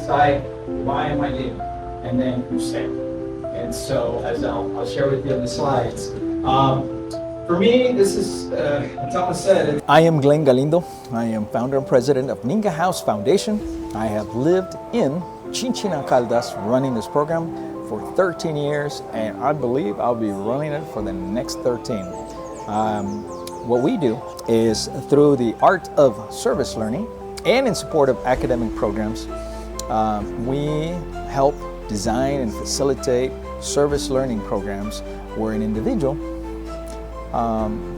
decide why am I leaving, and then you stay. And so, as I'll share with you on the slides, for me, this is, as Thomas said. I am Glenn Galindo. I am founder and president of Minga House Foundation. I have lived in Chinchina, Caldas, running this program for 13 years, and I believe I'll be running it for the next 13. What we do is through the art of service learning and in support of academic programs, we help design and facilitate service learning programs where an individual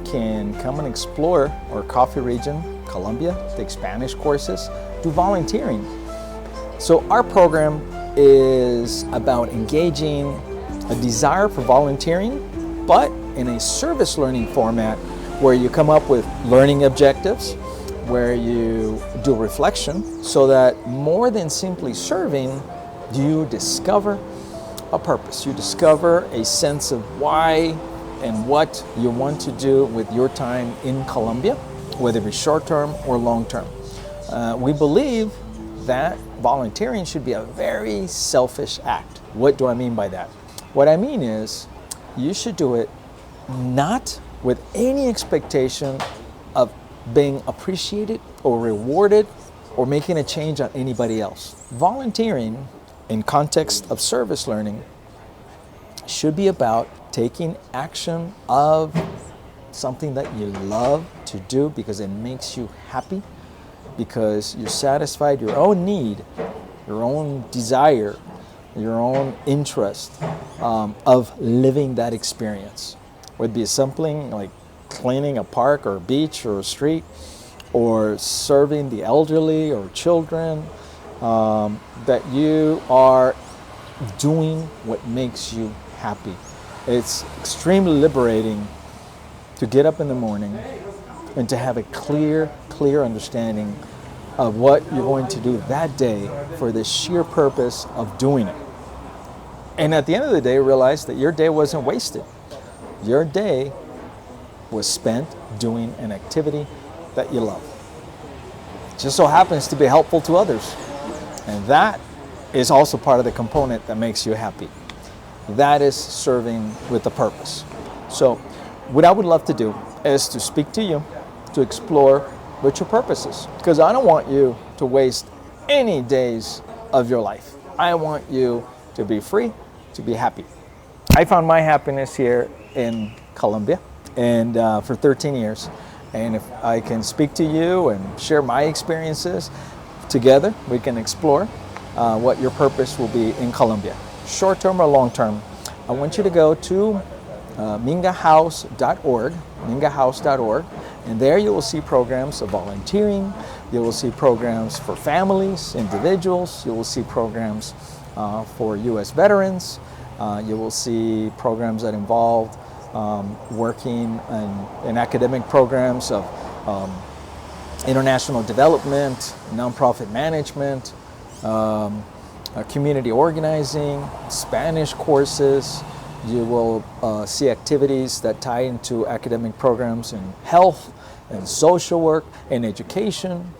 can come and explore our coffee region, Colombia, take Spanish courses, do volunteering. So our program is about engaging a desire for volunteering, but in a service learning format where you come up with learning objectives, where you do reflection, so that more than simply serving, you discover a purpose. You discover a sense of why and what you want to do with your time in Colombia, whether it be short-term or long-term. We believe that volunteering should be a very selfish act. What do I mean by that? What I mean is you should do it not with any expectation of being appreciated or rewarded or making a change on anybody else. Volunteering in context of service learning should be about taking action of something that you love to do because it makes you happy, because you satisfied your own need, your own desire, your own interest of living that experience. Would be something like cleaning a park or a beach or a street, or serving the elderly or children, that you are doing what makes you happy. It's extremely liberating to get up in the morning and to have a clear understanding of what you're going to do that day for the sheer purpose of doing it. And at the end of the day, realize that your day wasn't wasted. Your day was spent doing an activity that you love. It just so happens to be helpful to others. And that is also part of the component that makes you happy. That is serving with a purpose. So what I would love to do is to speak to you, to explore what your purpose is. Because I don't want you to waste any days of your life. I want you to be free, to be happy. I found my happiness here in Colombia and for 13 years. And if I can speak to you and share my experiences, together we can explore what your purpose will be in Colombia. Short-term or long-term, I want you to go to mingahouse.org, mingahouse.org, and there you will see programs of volunteering, you will see programs for families, individuals, you will see programs for U.S. veterans, you will see programs that involve working in academic programs of international development, nonprofit management, community organizing, Spanish courses. You will see activities that tie into academic programs in health and social work and education.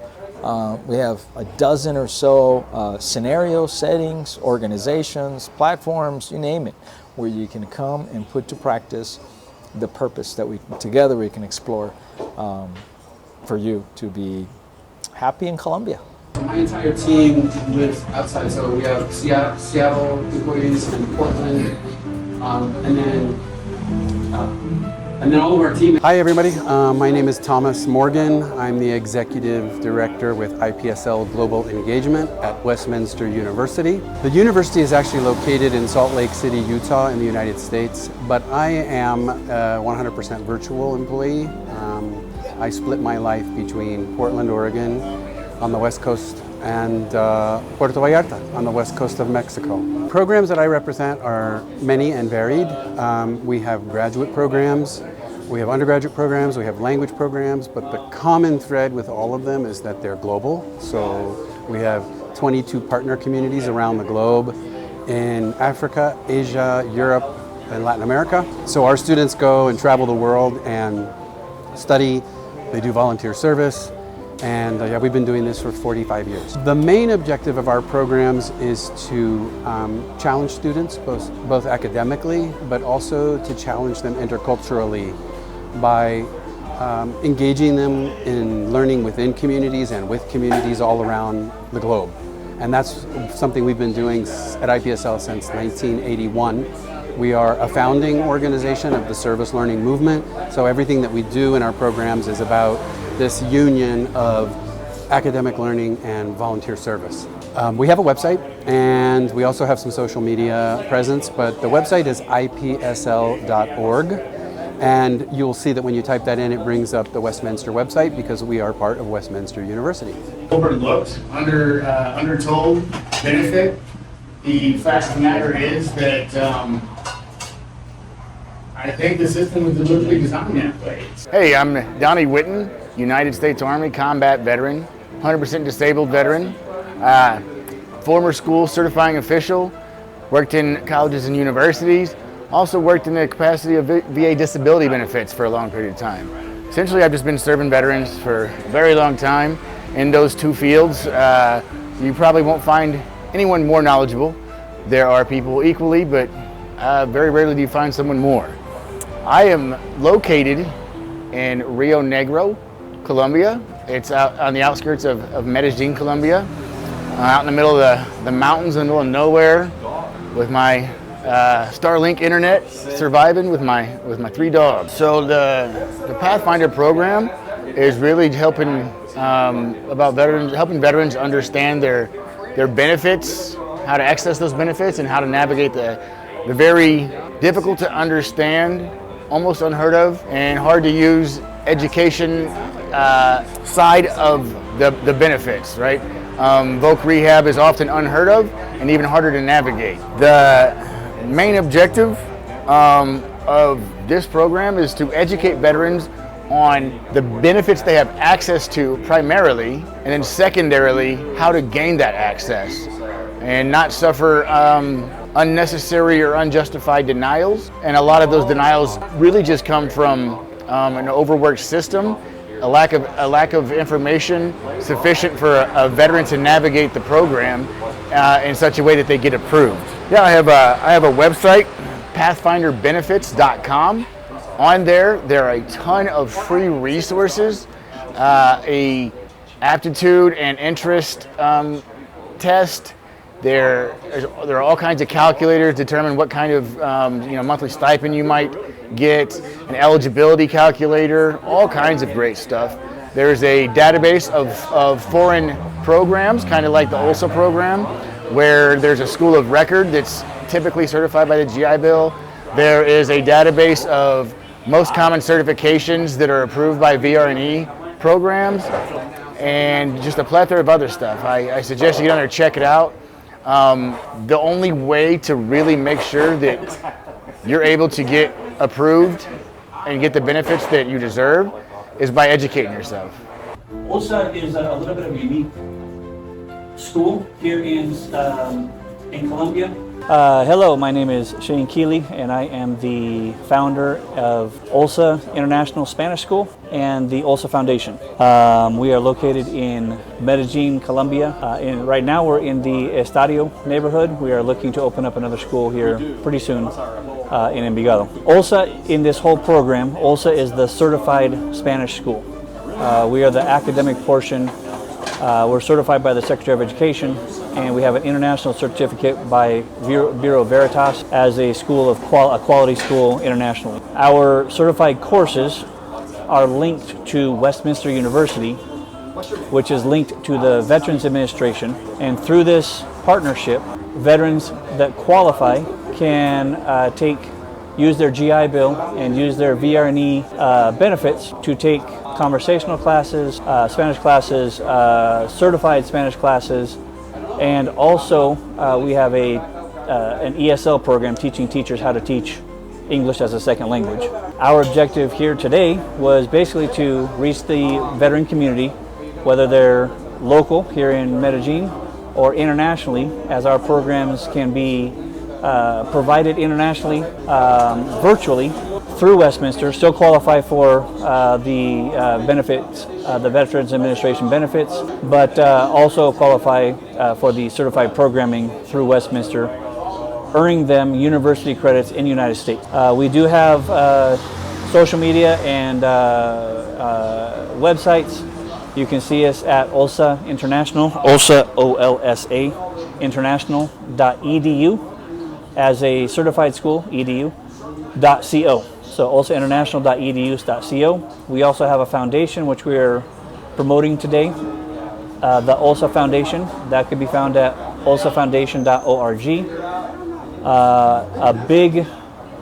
We have a dozen or so scenario settings, organizations, platforms, you name it, where you can come and put to practice the purpose that we can explore for you to be happy in Colombia. My entire team lives outside, so we have Seattle employees and Portland, and then all of our team. Hi everybody, my name is Thomas Morgan. I'm the Executive Director with IPSL Global Engagement at Westminster University. The university is actually located in Salt Lake City, Utah in the United States, but I am a 100% virtual employee. I split my life between Portland, Oregon on the west coast and Puerto Vallarta on the west coast of Mexico. Programs that I represent are many and varied. We have graduate programs, we have undergraduate programs, we have language programs, but the common thread with all of them is that they're global. So we have 22 partner communities around the globe in Africa, Asia, Europe, and Latin America. So our students go and travel the world and study, they do volunteer service, And yeah, we've been doing this for 45 years. The main objective of our programs is to challenge students, both academically, but also to challenge them interculturally by engaging them in learning within communities and with communities all around the globe. And that's something we've been doing at IPSL since 1981. We are a founding organization of the service learning movement, so everything that we do in our programs is about this union of academic learning and volunteer service. We have a website and we also have some social media presence, but the website is ipsl.org. And you'll see that when you type that in, it brings up the Westminster website because we are part of Westminster University. Overlooked, undertold benefit. The fact of the matter is that I think the system was deliberately designed that way. Hey, I'm Donnie Witten, United States Army combat veteran, 100% disabled veteran, former school certifying official, worked in colleges and universities, also worked in the capacity of VA disability benefits for a long period of time. Essentially, I've just been serving veterans for a very long time in those two fields. You probably won't find anyone more knowledgeable. There are people equally, but very rarely do you find someone more. I am located in Rio Negro, Colombia. It's out on the outskirts of Medellin, Colombia, out in the middle of the mountains in the middle of nowhere with my Starlink internet, surviving with my 3 dogs. So the Pathfinder program is really helping helping veterans understand their benefits, how to access those benefits, and how to navigate the very difficult to understand, almost unheard of, and hard to use education side of the benefits, right? Voc rehab is often unheard of and even harder to navigate. The main objective of this program is to educate veterans on the benefits they have access to primarily, and then secondarily, how to gain that access and not suffer unnecessary or unjustified denials. And a lot of those denials really just come from an overworked system, a lack of information sufficient for a veteran to navigate the program in such a way that they get approved. Yeah, I have a website, pathfinderbenefits.com. On there are a ton of free resources, a aptitude and interest test. There are all kinds of calculators to determine what kind of monthly stipend you might get, an eligibility calculator, all kinds of great stuff. There's a database of foreign programs, kind of like the OLSA program, where there's a school of record that's typically certified by the GI Bill. There is a database of most common certifications that are approved by VRE programs, and just a plethora of other stuff. I suggest you get on there, check it out. The only way to really make sure that you're able to get approved and get the benefits that you deserve is by educating yourself. OLSA is a little bit of a unique school here in Colombia. Hello, my name is Shane Keeley, and I am the founder of OLSA International Spanish School and the OLSA Foundation. We are located in Medellin, Colombia. Right now we're in the Estadio neighborhood. We are looking to open up another school here pretty soon in Envigado. OLSA, in this whole program, OLSA is the certified Spanish school. We are the academic portion. We're certified by the Secretary of Education, and we have an international certificate by Bureau Veritas as a school of a quality school internationally. Our certified courses are linked to Westminster University, which is linked to the Veterans Administration, and through this partnership, veterans that qualify can use their GI Bill and use their VRE benefits to take conversational classes, Spanish classes, certified Spanish classes, and also we have an ESL program teaching teachers how to teach English as a second language. Our objective here today was basically to reach the veteran community, whether they're local here in Medellin or internationally, as our programs can be provided internationally, virtually, through Westminster, still qualify for the benefits, the Veterans Administration benefits, but also qualify for the certified programming through Westminster, earning them university credits in the United States. We do have social media and websites. You can see us at OLSA International, OLSA, O-L-S-A, international.edu as a certified school, edu.co. So olsainternational.edu.co. We also have a foundation which we are promoting today, the OLSA Foundation. That could be found at olsafoundation.org. A big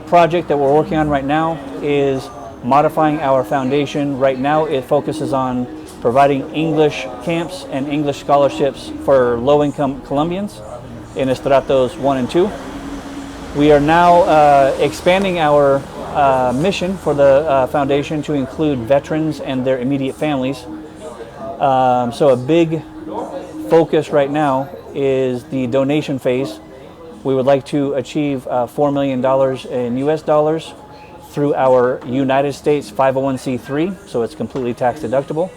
project that we're working on right now is modifying our foundation. Right now it focuses on providing English camps and English scholarships for low-income Colombians in Estratos 1 and 2. We are now expanding our mission for the foundation to include veterans and their immediate families. So a big focus right now is the donation phase. We would like to achieve $4 million in US dollars through our United States 501c3, so it's completely tax deductible.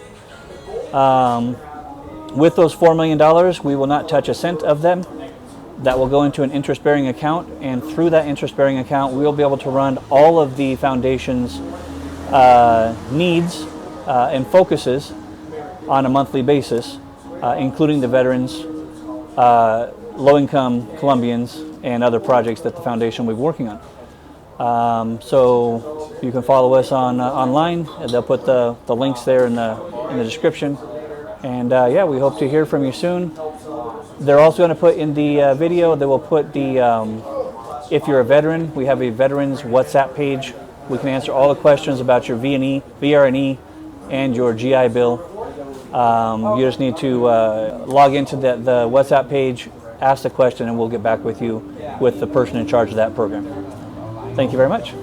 With those $4 million, we will not touch a cent of them. That will go into an interest-bearing account, and through that interest-bearing account, we will be able to run all of the foundation's needs and focuses on a monthly basis, including the veterans, low-income Colombians, and other projects that the foundation will be working on. So you can follow us online. They'll put the links there in the description. And yeah, we hope to hear from you soon. They're also going to put in the video, they will put the, if you're a veteran, we have a veterans WhatsApp page. We can answer all the questions about your VRNE, and your GI Bill. You just need to log into the WhatsApp page, ask the question, and we'll get back with you with the person in charge of that program. Thank you very much.